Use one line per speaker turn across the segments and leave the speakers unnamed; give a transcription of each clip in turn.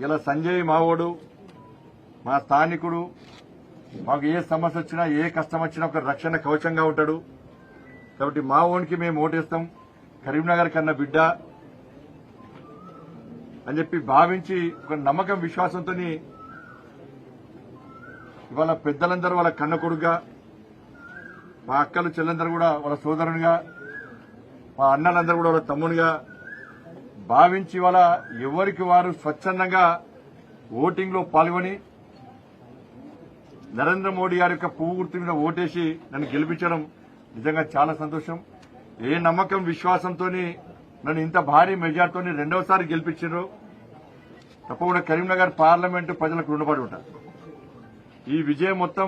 ఇలా సంజయ్ మావోడు మా స్థానికుడు, మాకు ఏ సమస్య వచ్చినా ఏ కష్టం వచ్చినా ఒక రక్షణ కవచంగా ఉంటాడు. కాబట్టి మా ఓన్కి మేము ఓటేస్తాం, కరీంనగర్ కన్నా బిడ్డ అని చెప్పి భావించి ఒక నమ్మకం విశ్వాసంతో ఇవాళ పెద్దలందరూ వాళ్ళ కన్న కొడుకుగా, మా అక్కలు చెల్లెందరూ కూడా వాళ్ళ సోదరునిగా, మా అన్నలందరూ కూడా వాళ్ళ తమ్మునిగా భావించి ఇవాళ ఎవరికి వారు స్వచ్ఛందంగా ఓటింగ్ లో పాల్గొని నరేంద్ర మోడీ గారి యొక్క పువ్వు గుర్తు మీద ఓటేసి నన్ను గెలిపించడం నిజంగా చాలా సంతోషం. ఏ నమ్మకం విశ్వాసంతో నన్ను ఇంత భారీ మెజార్టీతో రెండవసారి గెలిపించారు. తప్పకుండా కరీంనగర్ పార్లమెంటు ప్రజలకు రుణపడి ఉంటారు. ఈ విజయం మొత్తం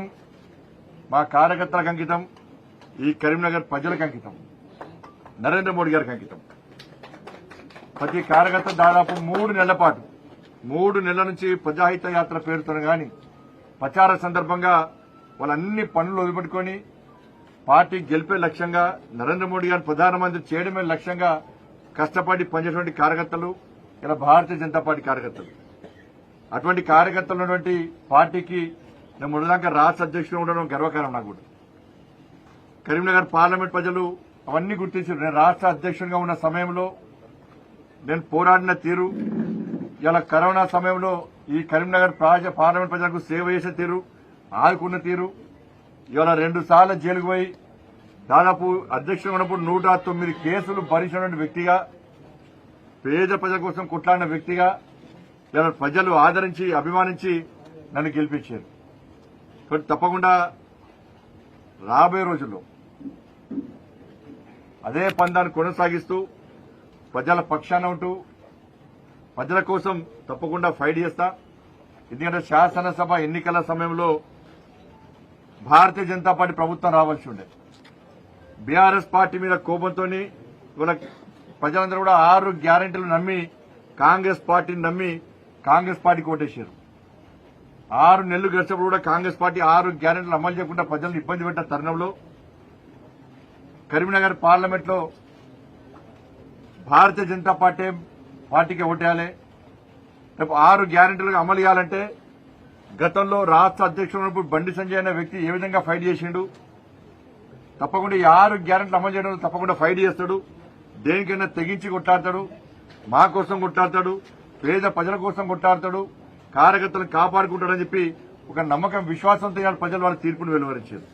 మా కార్యకర్తలకు అంకితం, ఈ కరీంనగర్ ప్రజలకు అంకితం, నరేంద్ర మోడీ గారికి అంకితం. ప్రతి కార్యకర్త దాదాపు 3 నెలల పాటు 3 నెలల నుంచి ప్రజాహిత యాత్ర పేరుతో గాని ప్రచార సందర్భంగా వాళ్ళన్ని పనులు వదిలిపెట్టుకుని పార్టీ గెలిపే లక్ష్యంగా, నరేంద్ర మోడీ గారిని ప్రధానమంత్రి చేయడమే లక్ష్యంగా కష్టపడి పనిచేసినటువంటి కార్యకర్తలు ఇలా భారతీయ జనతా పార్టీ కార్యకర్తలు. అటువంటి కార్యకర్తలు ఉన్నటువంటి పార్టీకి నేను మొదటిదాకా రాష్ట్ర అధ్యక్షుడు ఉండడం గర్వకారం. నాకు కూడా కరీంనగర్ పార్లమెంట్ ప్రజలు అవన్నీ గుర్తించారు. నేను రాష్ట్ర అధ్యక్షుడిగా ఉన్న సమయంలో నేను పోరాడిన తీరు, ఇలా కరోనా సమయంలో ఈ కరీంనగర్ పార్లమెంట్ ప్రజలకు సేవ చేసే తీరు, ఆదుకున్న తీరు, ఇవాళ 2 సార్లు జైలుకు పోయి దాదాపు అధ్యక్షుడు ఉన్నప్పుడు 109 కేసులు భరించినటువంటి వ్యక్తిగా, పేద ప్రజల కోసం కొట్లాడిన వ్యక్తిగా ఇలా ప్రజలు ఆదరించి అభిమానించి నన్ను గెలిపించారు. కాబట్టి తప్పకుండా రాబోయే రోజుల్లో అదే పందాన్ని కొనసాగిస్తూ ప్రజల పక్షాన ఉంటూ ప్రజల కోసం తప్పకుండా ఫైట్ చేస్తా. ఎందుకంటే శాసనసభ ఎన్నికల సమయంలో భారతీయ జనతా పార్టీ ప్రభుత్వం రావాల్సి ఉండే. బీఆర్ఎస్ పార్టీ మీద కోపంతో ఇవాళ ప్రజలందరూ కూడా 6 గ్యారెంటీలు నమ్మి కాంగ్రెస్ పార్టీని నమ్మి కాంగ్రెస్ పార్టీకి ఓటేశారు. 6 నెలలు గడిచినప్పుడు కూడా కాంగ్రెస్ పార్టీ 6 గ్యారెంటీలు అమలు చేయకుండా ప్రజలను ఇబ్బంది పెట్టిన తరుణంలో కరీంనగర్ పార్లమెంట్ లో భారతీయ జనతా పార్టీకి ఓటేయాలి. రేపు 6 గ్యారెంటీలుగా అమలు చేయాలంటే గతంలో రాష్ట్ర అధ్యక్షుడు ఉన్నప్పుడు బండి సంజయ్ అనే వ్యక్తి ఏ విధంగా ఫైట్ చేసిండు, తప్పకుండా ఈ 6 గ్యారెంటీలు అమలు చేయడం తప్పకుండా ఫైట్ చేస్తాడు. దేనికైనా తెగించి కొట్లాడతాడు, మా కోసం కొట్లాడతాడు, పేద ప్రజల కోసం కొట్లాడతాడు, కార్యకర్తలను కాపాడుకుంటాడని చెప్పి ఒక నమ్మకం విశ్వాసంతో ప్రజలు వాళ్ళ తీర్పును వెలువరించారు.